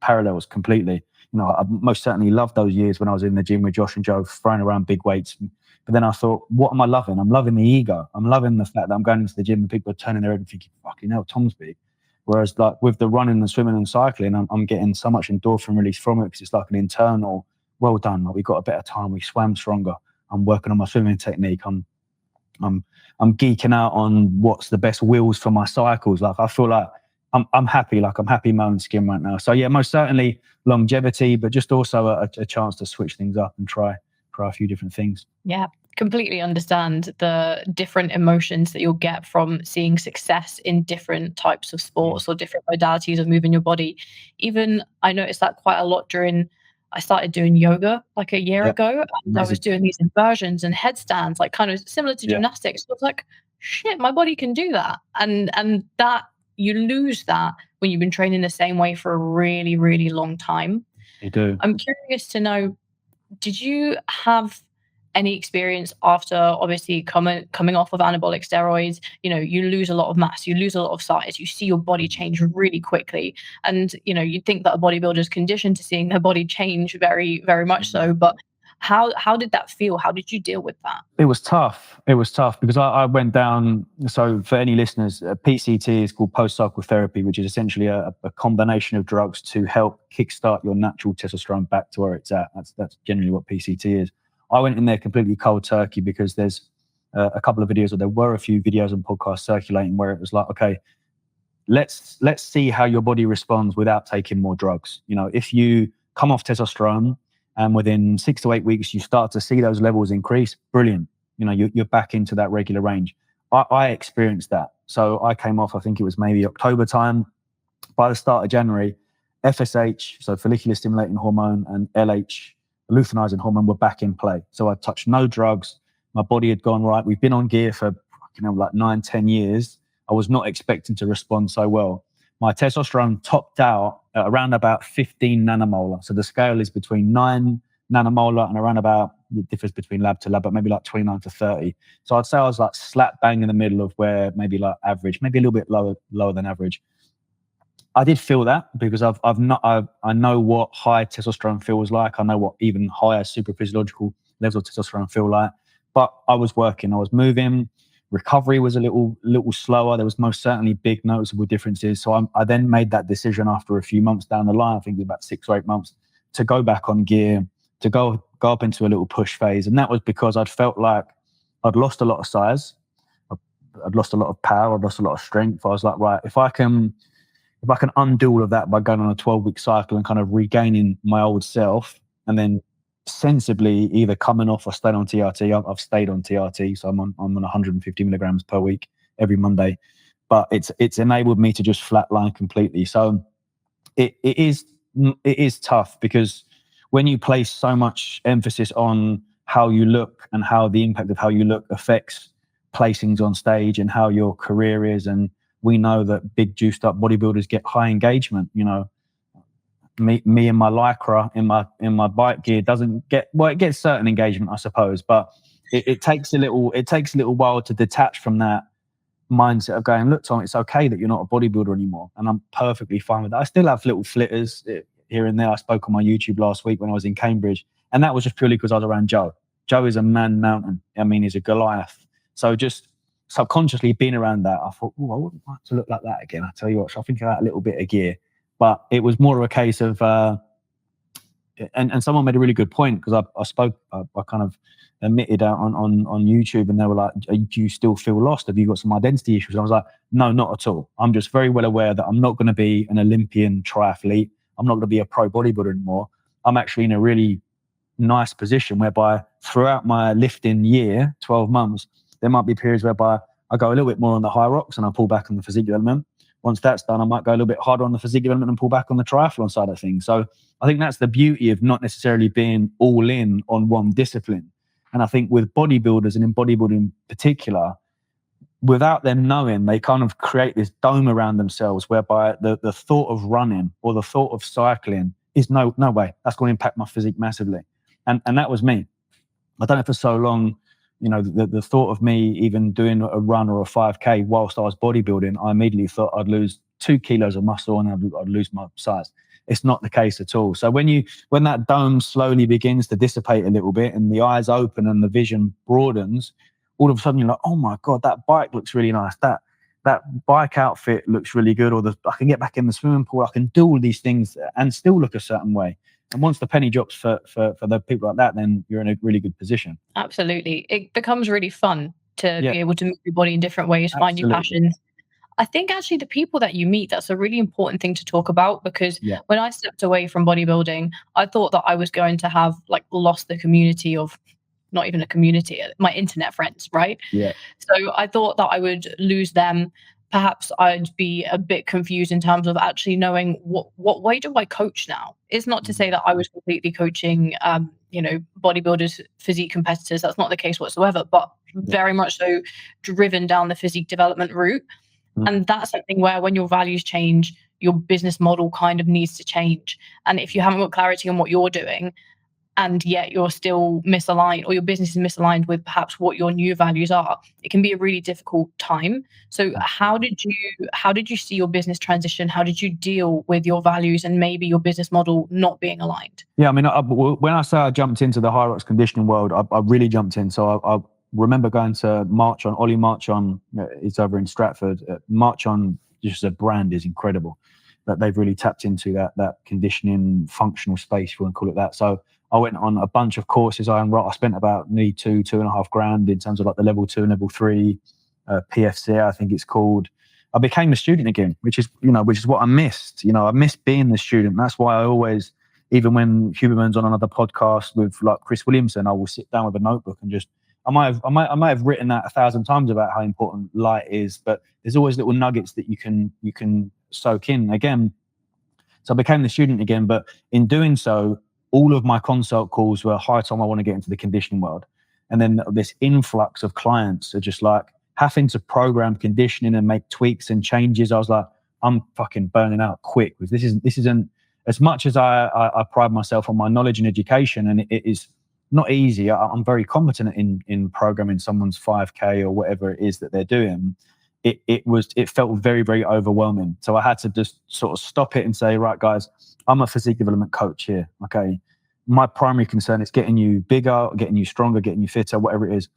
parallels completely. You know, I most certainly loved those years when I was in the gym with Josh and Joe throwing around big weights. But then I thought, what am I loving? I'm loving the ego. I'm loving the fact that I'm going into the gym and people are turning their head and thinking, fucking hell, Tom's big. Whereas like with the running and swimming and cycling, I'm getting so much endorphin release from it because it's like an internal, well done, like we got a better time, we swam stronger. I'm working on my swimming technique. I'm geeking out on what's the best wheels for my cycles. Like I feel like I'm happy, like I'm happy in my own skin right now. So yeah, most certainly longevity, but just also a chance to switch things up and try a few different things. Yeah, completely understand the different emotions that you'll get from seeing success in different types of sports or different modalities of moving your body. Even I noticed that quite a lot during, I started doing yoga like a year ago, and I was doing these inversions and headstands, like kind of similar to gymnastics. So I was like, shit, my body can do that. And that you lose that when you've been training the same way for a really, really long time. You do. I'm curious to know, did you have any experience after obviously coming off of anabolic steroids? You know, you lose a lot of mass, you lose a lot of size, you see your body change really quickly. And, you know, you'd think that a bodybuilder is conditioned to seeing their body change very, very much so. But how did that feel? How did you deal with that? It was tough. It was tough because I went down. So for any listeners, PCT is called post-cycle therapy, which is essentially a combination of drugs to help kickstart your natural testosterone back to where it's at. That's generally what PCT is. I went in there completely cold turkey because there's a couple of videos, or there were a few videos and podcasts circulating where it was like, okay, let's see how your body responds without taking more drugs. You know, if you come off testosterone and within 6 to 8 weeks you start to see those levels increase, brilliant. You know, you're back into that regular range. I experienced that. So I came off, I think it was maybe October time. By the start of January, FSH, so follicular stimulating hormone, and LH, luteinizing hormone, were back in play. So I touched no drugs. My body had gone right. We've been on gear for like 9-10 years. I was not expecting to respond so well. My testosterone topped out at around about 15 nanomolar. So the scale is between 9 nanomolar and around about, it differs between lab to lab, but maybe like 29 to 30. So I'd say I was like slap bang in the middle of where maybe like average, maybe a little bit lower than average. I did feel that because I know what high testosterone feels like. I know what even higher super physiological levels of testosterone feel like. But I was working, I was moving. Recovery was a little slower. There was most certainly big noticeable differences. So I then made that decision after a few months down the line, I think it was about 6 or 8 months, to go back on gear, to go up into a little push phase. And that was because I'd felt like I'd lost a lot of size, I'd lost a lot of power, I'd lost a lot of strength. I was like, right, if I can undo all of that by going on a 12-week cycle and kind of regaining my old self, and then sensibly either coming off or staying on TRT. I've stayed on TRT, so I'm on 150 milligrams per week every Monday, but it's enabled me to just flatline completely. So it is tough because when you place so much emphasis on how you look and how the impact of how you look affects placings on stage and how your career is, and we know that big juiced up bodybuilders get high engagement. You know, me and my lycra in my bike gear doesn't get, well, it gets certain engagement, I suppose, but it takes a little while to detach from that mindset of going, look, Tom, it's okay that you're not a bodybuilder anymore, and I'm perfectly fine with that. I still have little flitters here and there. I spoke on my YouTube last week when I was in Cambridge, and that was just purely because I was around Joe. Joe is a man mountain. I mean, he's a Goliath. So just subconsciously being around that, I thought, I wouldn't like to look like that again. I tell you what, so I think I had a little bit of gear. But it was more of a case of and someone made a really good point, because I kind of admitted out on YouTube, and they were like, do you still feel lost? Have you got some identity issues? I was like, no, not at all. I'm just very well aware that I'm not going to be an Olympian triathlete. I'm not going to be a pro bodybuilder anymore. I'm actually in a really nice position whereby throughout my lifting year, 12 months, there might be periods whereby I go a little bit more on the high rocks and I pull back on the physique development. Once that's done, I might go a little bit harder on the physique development and pull back on the triathlon side of things. So I think that's the beauty of not necessarily being all in on one discipline. And I think with bodybuilders, and in bodybuilding in particular, without them knowing, they kind of create this dome around themselves whereby the thought of running or the thought of cycling is no way, that's going to impact my physique massively. And that was me. I done it for so long. You know, the thought of me even doing a run or a 5K whilst I was bodybuilding, I immediately thought I'd lose 2 kilos of muscle and I'd lose my size. It's not the case at all. So when that dome slowly begins to dissipate a little bit and the eyes open and the vision broadens, all of a sudden you're like, oh my God, that bike looks really nice. That bike outfit looks really good. Or I can get back in the swimming pool. I can do all these things and still look a certain way. And once the penny drops for the people like that, then you're in a really good position. Absolutely. It becomes really fun to be able to move your body in different ways, find your passions. I think actually the people that you meet, that's a really important thing to talk about, because when I stepped away from bodybuilding, I thought that I was going to have like lost the community of, not even a community, my internet friends, right? Yeah. So I thought that I would lose them. Perhaps I'd be a bit confused in terms of actually knowing what way do I coach now? It's not to say that I was completely coaching, bodybuilders, physique competitors. That's not the case whatsoever, but very much so driven down the physique development route. And that's something where when your values change, your business model kind of needs to change. And if you haven't got clarity on what you're doing, and yet you're still misaligned, or your business is misaligned with perhaps what your new values are, it can be a really difficult time. So how did you see your business transition? How did you deal with your values and maybe your business model not being aligned? Yeah, I mean, when I say I jumped into the high rocks conditioning world, I really jumped in. So I remember going to Ollie March on, it's over in Stratford. March on, just as a brand, is incredible. That they've really tapped into that conditioning functional space, if you want to call it that. So I went on a bunch of courses. I spent about nearly $2,500 in terms of like the level 2 and level 3 PFC, I think it's called. I became a student again, which is what I missed. I missed being the student. That's why I always, even when Huberman's on another podcast with like Chris Williamson, I will sit down with a notebook and just, I might have written that 1,000 times about how important light is, but there's always little nuggets that you can soak in again. So I became the student again, but in doing so, all of my consult calls were, hi Tom, I want to get into the conditioning world. And then this influx of clients are just like having to program conditioning and make tweaks and changes. I was like, I'm fucking burning out quick. This isn't as much as I pride myself on my knowledge and education, and it is not easy. I'm very competent in programming someone's 5K or whatever it is that they're doing. It felt very, very overwhelming. So I had to just sort of stop it and say, right, guys, I'm a physique development coach here. Okay. My primary concern is getting you bigger, getting you stronger, getting you fitter, whatever it is.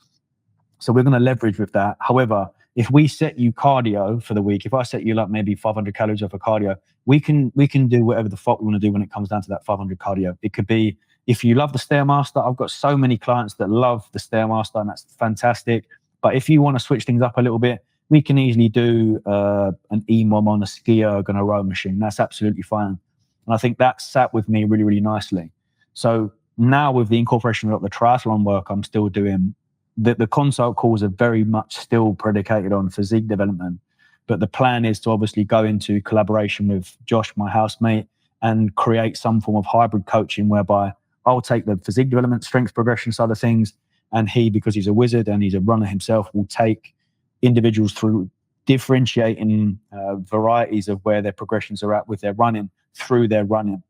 So we're going to leverage with that. However, if we set you cardio for the week, if I set you like maybe 500 calories off of cardio, we can do whatever the fuck we want to do when it comes down to that 500 cardio. It could be, if you love the Stairmaster, I've got so many clients that love the Stairmaster, and that's fantastic. But if you want to switch things up a little bit, we can easily do an EMOM on a ski erg and a row machine. That's absolutely fine. And I think that sat with me really, really nicely. So now with the incorporation of the triathlon work I'm still doing, the consult calls are very much still predicated on physique development. But the plan is to obviously go into collaboration with Josh, my housemate, and create some form of hybrid coaching whereby I'll take the physique development, strength progression side of things, and he, because he's a wizard and he's a runner himself, will take individuals through differentiating varieties of where their progressions are at with their running through their running.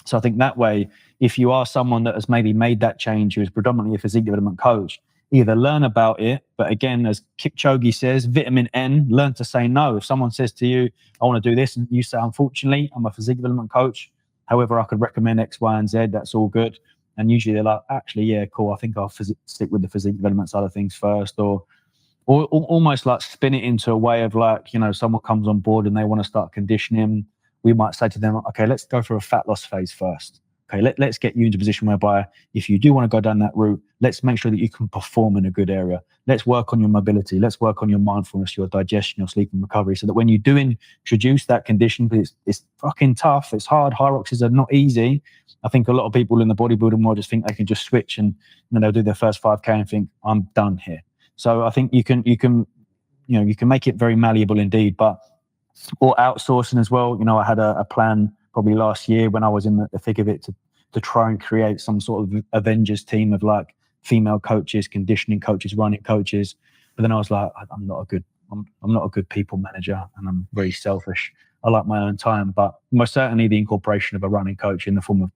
So I think that way, if you are someone that has maybe made that change, who is predominantly a physique development coach, either learn about it, but again, as Kipchoge says, vitamin N, learn to say no. If someone says to you, I want to do this, and you say, unfortunately, I'm a physique development coach, however, I could recommend X, Y, and Z, that's all good. And usually they're like, actually, yeah, cool, I think I'll stick with the physique development side of things first, or almost like spin it into a way of like, someone comes on board and they want to start conditioning. We might say to them, okay, let's go for a fat loss phase first. okay, let's get you into a position whereby if you do want to go down that route, let's make sure that you can perform in a good area. Let's work on your mobility. Let's work on your mindfulness, your digestion, your sleep and recovery, so that when you do introduce that condition, because it's fucking tough, it's hard. High rocks are not easy. I think a lot of people in the bodybuilding world just think they can just switch and they'll do their first 5K and think, I'm done here. So I think you can make it very malleable indeed, or outsourcing as well. I had a plan probably last year when I was in the thick of it to try and create some sort of Avengers team of like female coaches, conditioning coaches, running coaches. But then I was like, I'm not a good people manager, and I'm very selfish. I like my own time, but most certainly the incorporation of a running coach in the form of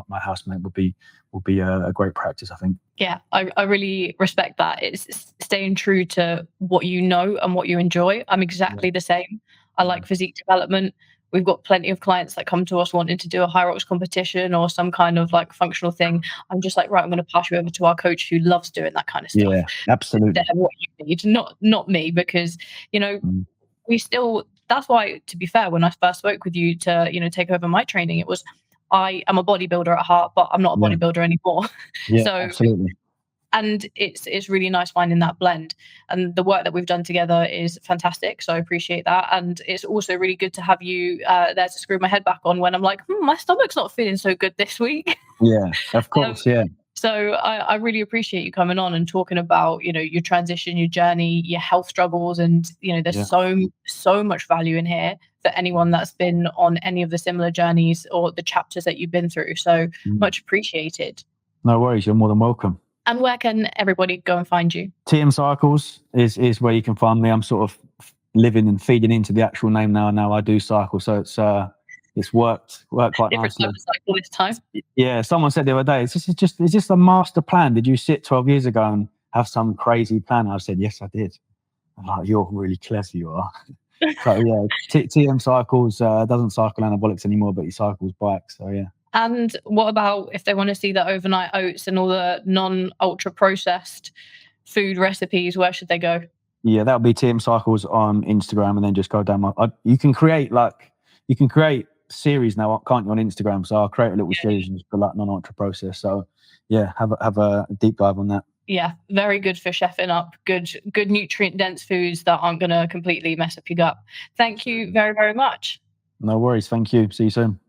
my housemate would be a great practice, I think. Yeah, I really respect that. It's staying true to what you know and what you enjoy. I'm exactly the same. I like physique development. We've got plenty of clients that come to us wanting to do a high rocks competition or some kind of like functional thing. I'm just like, right, I'm going to pass you over to our coach who loves doing that kind of stuff. Yeah, absolutely. They're what you need, not me, because we still. That's why, to be fair, when I first spoke with you to take over my training, it was I am a bodybuilder at heart, but I'm not a bodybuilder anymore. Yeah, so absolutely. And it's really nice finding that blend, and the work that we've done together is fantastic. So I appreciate that, and it's also really good to have you there to screw my head back on when I'm like, my stomach's not feeling so good this week. Yeah, of course, yeah. So I really appreciate you coming on and talking about your transition, your journey, your health struggles, and there's so much value in here for anyone that's been on any of the similar journeys or the chapters that you've been through. So much appreciated. No worries, you're more than welcome. And where can everybody go and find you? TM Cycles is where you can find me. I'm sort of living and feeding into the actual name now. Now I do cycle, so it's worked quite Different nicely. type of cycle this time. Yeah, someone said the other day, is this a master plan? Did you sit 12 years ago and have some crazy plan? I said, yes, I did. I'm like, you're really clever, you are. So yeah, TM Cycles doesn't cycle anabolics anymore, but he cycles bikes. So yeah. And what about if they want to see the overnight oats and all the non-ultra processed food recipes? Where should they go? Yeah, that'll be TM Cycles on Instagram, and then just go down you can create series now, can't you, on Instagram? So I'll create a little series and just put like non-ultra process. So yeah, have a deep dive on that. Yeah, very good for chefing up good nutrient dense foods that aren't going to completely mess up your gut. Thank you very, very much. No worries. Thank you. See you soon.